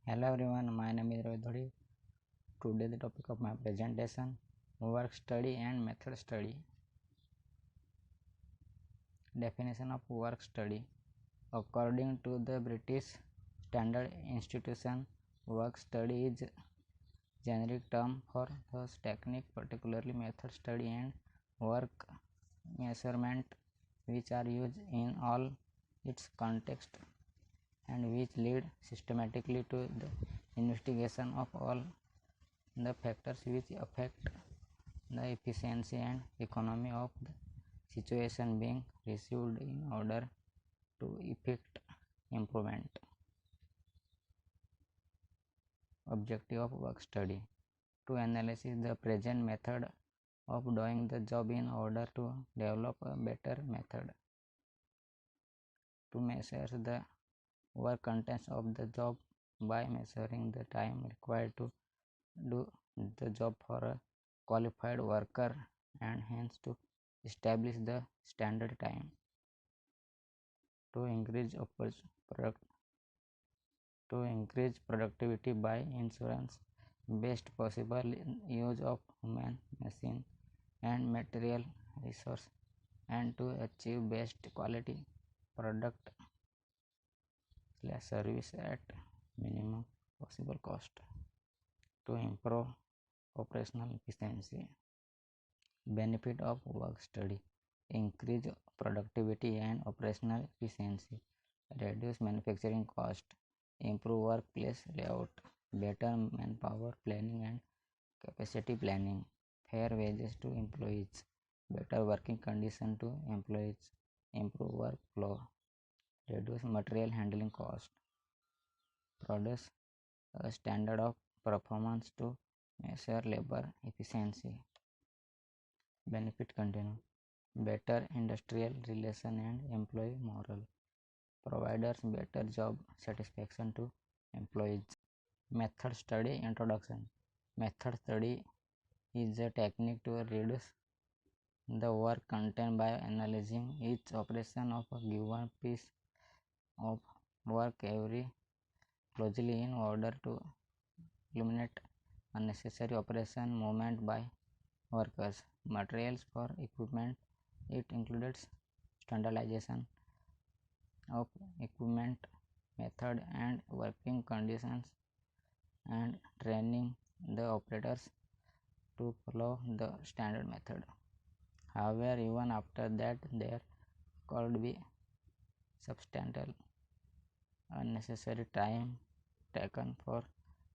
Hello everyone, my name is Rohit Dhodi. Today the topic of my presentation, work study and method study. Definition of work study. According to the British Standard Institution, work study is generic term for those technique, particularly method study and work measurement, which are used in all its context and which lead systematically to the investigation of all the factors which affect the efficiency and economy of the situation being received in order to effect improvement. Objective of work study: to analyze the present method of doing the job in order to develop a better method, to measure the work contents of the job by measuring the time required to do the job for a qualified worker and hence to establish the standard time, to increase productivity by insurance best possible use of human, machine and material resource, and to achieve best quality product / service at minimum possible cost, to improve operational efficiency. Benefit of work study: increase productivity and operational efficiency, reduce manufacturing cost, improve workplace layout, better manpower planning and capacity planning, fair wages to employees, better working condition to employees, improve workflow, reduce material handling cost, produce a standard of performance to measure labor efficiency. Benefit continue: better industrial relation and employee morale, providers better job satisfaction to employees. Method study introduction. Method study is a technique to reduce the work content by analyzing each operation of a given piece of work very closely in order to eliminate unnecessary operation movement by workers. Materials for equipment: it includes standardization of equipment, method and working conditions, and training the operators to follow the standard method. However, even after that there could be substantial unnecessary time taken for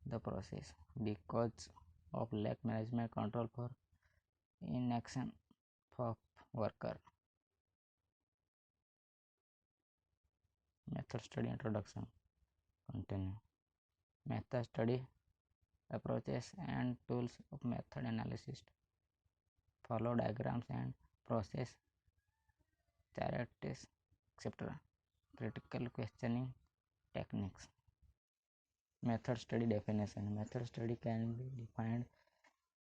the process because of lack management control for inaction of worker. Method study introduction continue. Method study approaches and tools of method analysis: follow diagrams and process characteristics, etc. Critical questioning techniques. Method study definition. Method study can be defined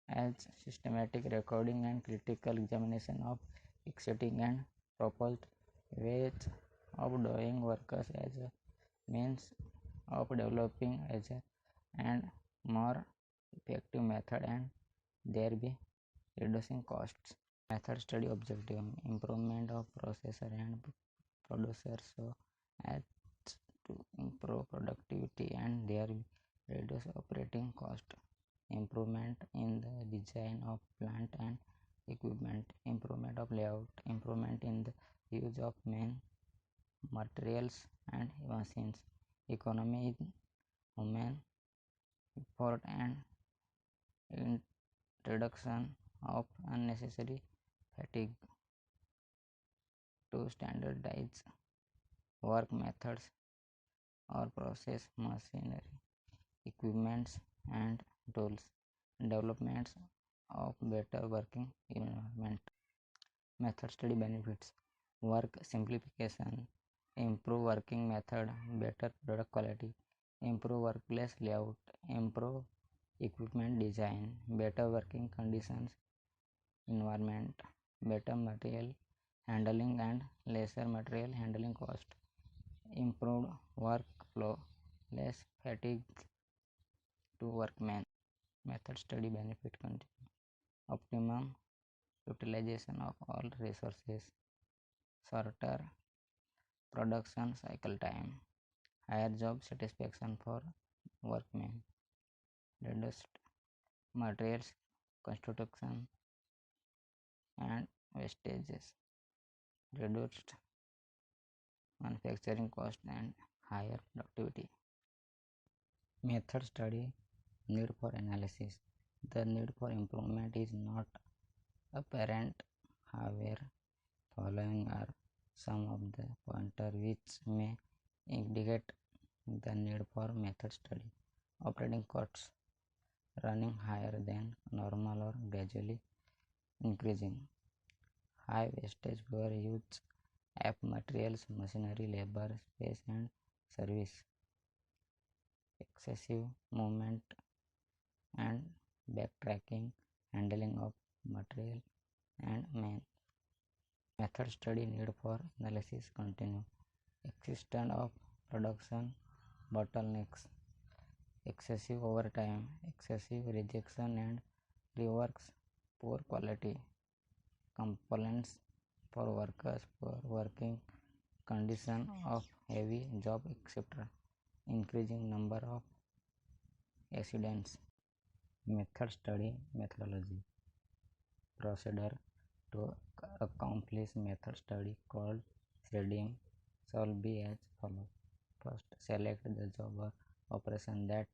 as systematic recording and critical examination of existing and proposed ways of doing workers as a means of developing and more effective method and thereby reducing costs. Method study objective: improvement of processor and producer so as to improve productivity and thereby reduce operating cost. Improvement in the design of plant and equipment, improvement of layout, improvement in the use of main materials and machines, economy in human effort and introduction of unnecessary fatigue. To standardize work methods or process machinery, equipments and tools, developments of better working environment. Method study benefits: work simplification, improve working method, better product quality, improve workplace layout, improve equipment design, better working conditions environment, better material handling and lesser material handling cost, improved workflow, less fatigue to workmen. Method study benefit continue. Optimum utilization of all resources, shorter production cycle time, higher job satisfaction for workmen, reduced materials construction and wastages, reduced manufacturing cost and higher productivity. Method study need for analysis. The need for improvement is not apparent. However, following are some of the pointers which may indicate the need for method study. Operating costs running higher than normal or gradually increasing. High wastage for use of materials, machinery, labor, space and service. Excessive movement and backtracking, handling of material and man. Method study need for analysis continue. Existence of production bottlenecks, excessive overtime, excessive rejection and reworks, poor quality components for workers, poor working condition of heavy job, etc. Increasing number of accidents. Method study methodology. Procedure to accomplish method study called shredding shall be as follows. First, select the job or operation that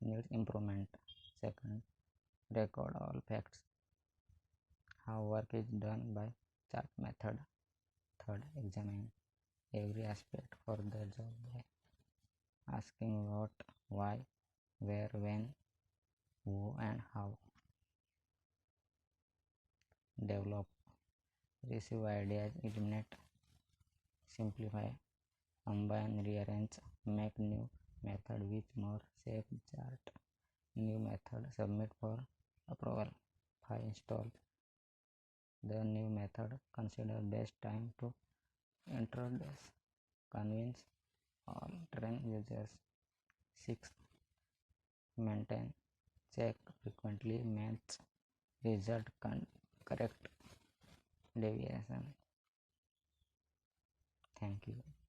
needs improvement. Second, record all facts how work is done by chart method. Third, examine every aspect for the job by asking what, why, where, when, who and how. Develop, receive ideas, eliminate, simplify, combine, rearrange, make new method with more shape chart. New method, submit for approval. 5. Install the new method, consider best time to introduce, convince all train users. 6. Maintain, check frequently, match result, correct deviation. Thank you.